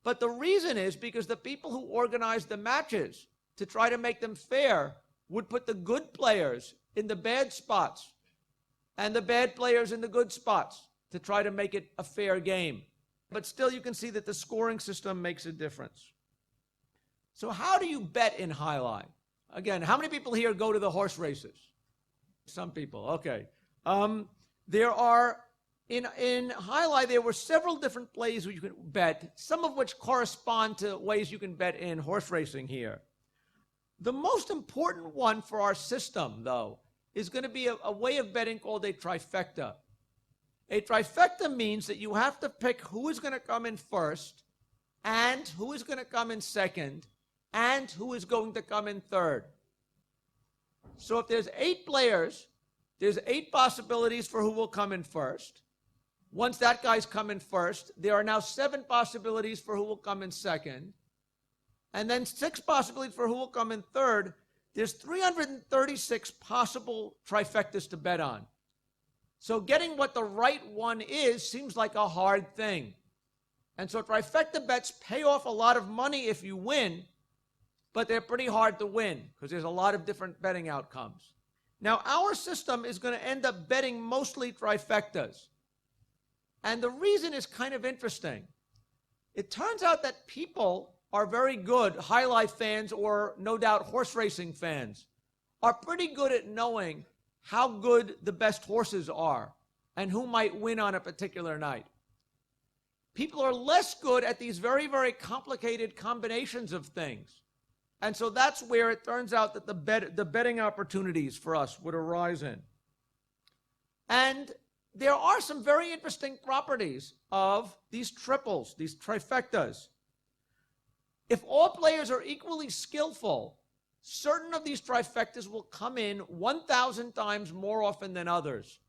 But the reason is because the people who organized the matches to try to make them fair would put the good players in the bad spots and the bad players in the good spots to try to make it a fair game. But still, you can see that the scoring system makes a difference. So how do you bet in Jai Alai? Again, how many people here go to the horse races? Some people, okay. There are, in Jai Alai, there were several different plays where you can bet, some of which correspond to ways you can bet in horse racing here. The most important one for our system, though, is going to be a way of betting called a trifecta. A trifecta means that you have to pick who is going to come in first, and who is going to come in second, and who is going to come in third. So if there's 8 players, there's 8 possibilities for who will come in first. Once that guy's come in first, there are now 7 possibilities for who will come in second. And then 6 possibilities for who will come in third. There's 336 possible trifectas to bet on. So getting what the right one is seems like a hard thing. And so trifecta bets pay off a lot of money if you win, but they're pretty hard to win because there's a lot of different betting outcomes. Now, our system is going to end up betting mostly trifectas. And the reason is kind of interesting. It turns out that people are very good, Jai Alai fans or no doubt horse racing fans, are pretty good at knowing how good the best horses are and who might win on a particular night. People are less good at these very, very complicated combinations of things. And so that's where it turns out that the betting opportunities for us would arise in. And there are some very interesting properties of these triples, these trifectas. If all players are equally skillful, certain of these trifectas will come in 1,000 times more often than others,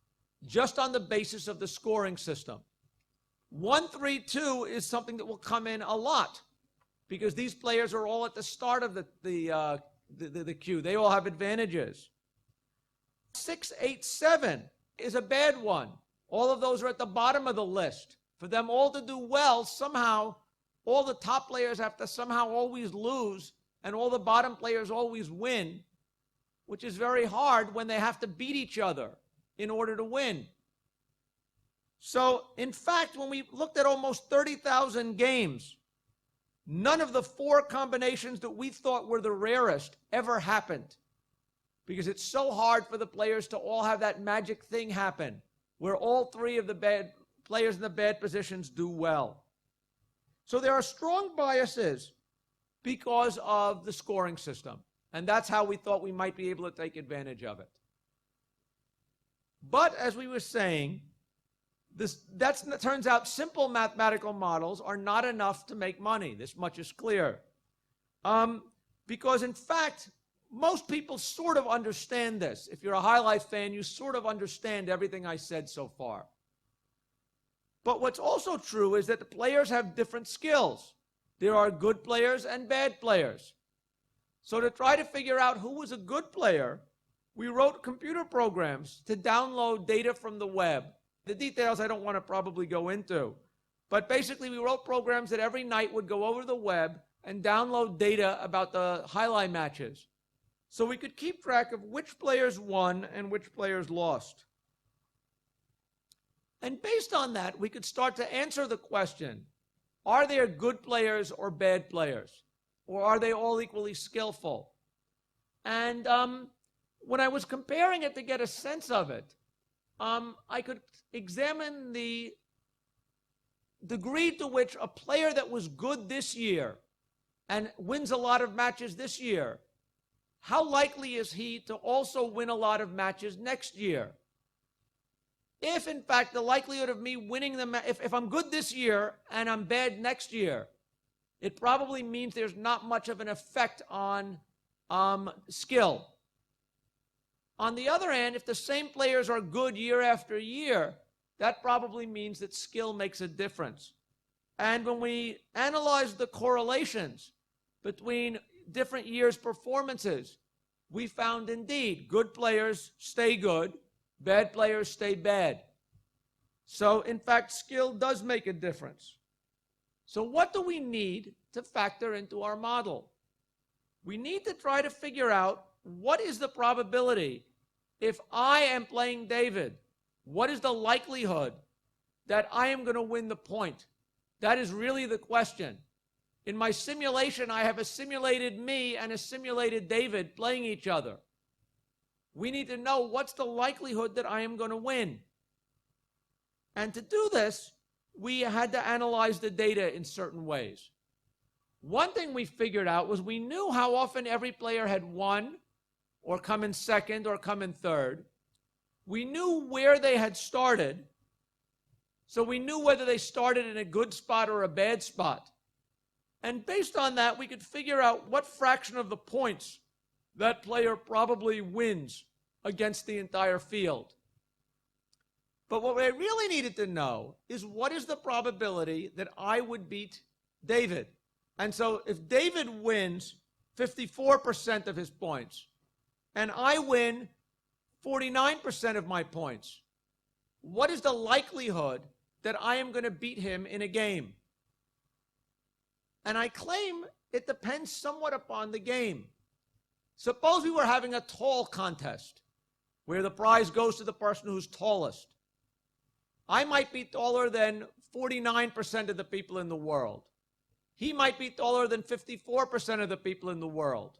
just on the basis of the scoring system. 1, 3, 2 is something that will come in a lot, because these players are all at the start of the queue. They all have advantages. 6, 8, 7 is a bad one. All of those are at the bottom of the list. For them all to do well, somehow, all the top players have to somehow always lose, and all the bottom players always win, which is very hard when they have to beat each other in order to win. So, in fact, when we looked at almost 30,000 games, none of the 4 combinations that we thought were the rarest ever happened, because it's so hard for the players to all have that magic thing happen, where all 3 of the bad players in the bad positions do well. So there are strong biases because of the scoring system, and that's how we thought we might be able to take advantage of it. But as we were saying, that turns out simple mathematical models are not enough to make money. This much is clear. Because in fact, most people sort of understand this. If you're a Jai Alai fan, you sort of understand everything I said so far. But what's also true is that the players have different skills. There are good players and bad players. So to try to figure out who was a good player, we wrote computer programs to download data from the web. The details I don't want to probably go into. But basically, we wrote programs that every night would go over the web and download data about the Jai Alai matches, so we could keep track of which players won and which players lost. And based on that, we could start to answer the question, are there good players or bad players? Or are they all equally skillful? And when I was comparing it to get a sense of it, I could examine the degree to which a player that was good this year and wins a lot of matches this year, how likely is he to also win a lot of matches next year? If, in fact, the likelihood of me winning the if I'm good this year and I'm bad next year, it probably means there's not much of an effect on skill. On the other hand, if the same players are good year after year, that probably means that skill makes a difference. And when we analyze the correlations between different years' performances, we found indeed good players stay good, bad players stay bad. So, in fact, skill does make a difference. So what do we need to factor into our model? We need to try to figure out what is the probability if I am playing David, what is the likelihood that I am going to win the point? That is really the question. In my simulation, I have a simulated me and a simulated David playing each other. We need to know what's the likelihood that I am going to win. And to do this, we had to analyze the data in certain ways. One thing we figured out was we knew how often every player had won or come in second or come in third. We knew where they had started, so we knew whether they started in a good spot or a bad spot. And based on that, we could figure out what fraction of the points that player probably wins against the entire field. But what I really needed to know is what is the probability that I would beat David? And so if David wins 54% of his points, and I win 49% of my points, what is the likelihood that I am going to beat him in a game? And I claim it depends somewhat upon the game. Suppose we were having a tall contest, where the prize goes to the person who's tallest. I might be taller than 49% of the people in the world. He might be taller than 54% of the people in the world.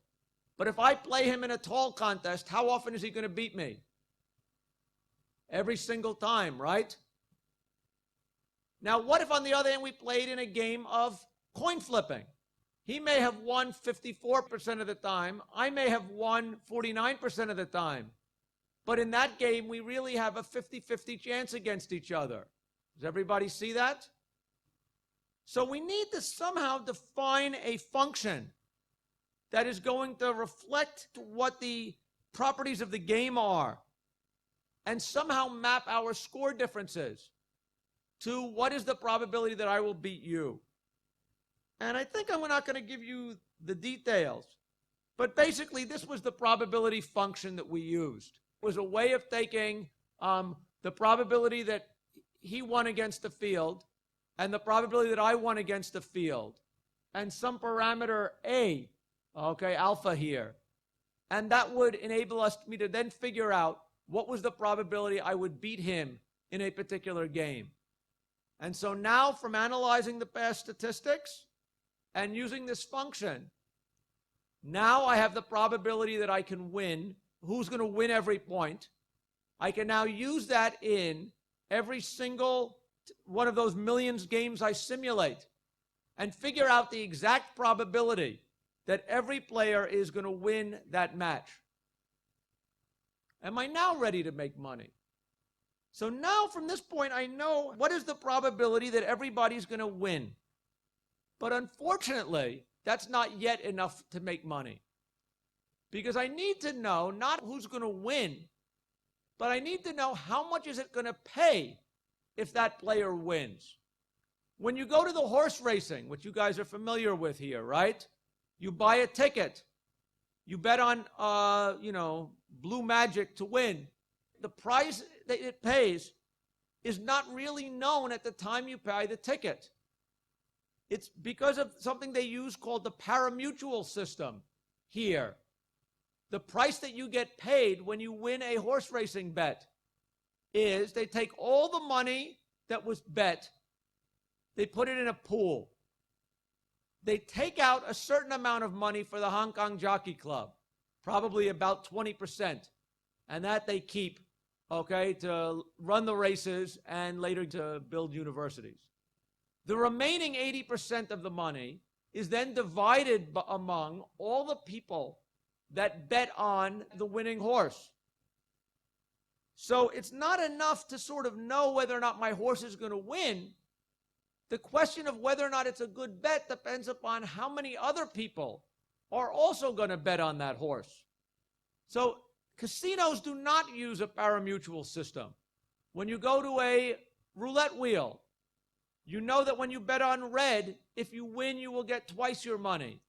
But if I play him in a tall contest, how often is he going to beat me? Every single time, right? Now, what if on the other hand we played in a game of coin flipping? He may have won 54% of the time. I may have won 49% of the time. But in that game, we really have a 50-50 chance against each other. Does everybody see that? So we need to somehow define a function that is going to reflect what the properties of the game are and somehow map our score differences to what is the probability that I will beat you. And I think I'm not going to give you the details, but basically this was the probability function that we used. It was a way of taking the probability that he won against the field and the probability that I won against the field and some parameter A, okay, alpha here. And that would enable me to then figure out what was the probability I would beat him in a particular game. And so now from analyzing the past statistics and using this function, now I have the probability that I can win, who's going to win every point. I can now use that in every single one of those millions games I simulate and figure out the exact probability that every player is going to win that match. Am I now ready to make money? So now from this point, I know what is the probability that everybody's going to win. But unfortunately, that's not yet enough to make money. Because I need to know not who's going to win, but I need to know how much is it going to pay if that player wins. When you go to the horse racing, which you guys are familiar with here, right? You buy a ticket. You bet on, Blue Magic to win. The price that it pays is not really known at the time you buy the ticket. It's because of something they use called the parimutuel system here. The price that you get paid when you win a horse racing bet is they take all the money that was bet, they put it in a pool. They take out a certain amount of money for the Hong Kong Jockey Club, probably about 20%, and that they keep, okay, to run the races and later to build universities. The remaining 80% of the money is then divided among all the people that bet on the winning horse. So it's not enough to sort of know whether or not my horse is going to win. The question of whether or not it's a good bet depends upon how many other people are also going to bet on that horse. So casinos do not use a parimutuel system. When you go to a roulette wheel, you know that when you bet on red, if you win, you will get twice your money.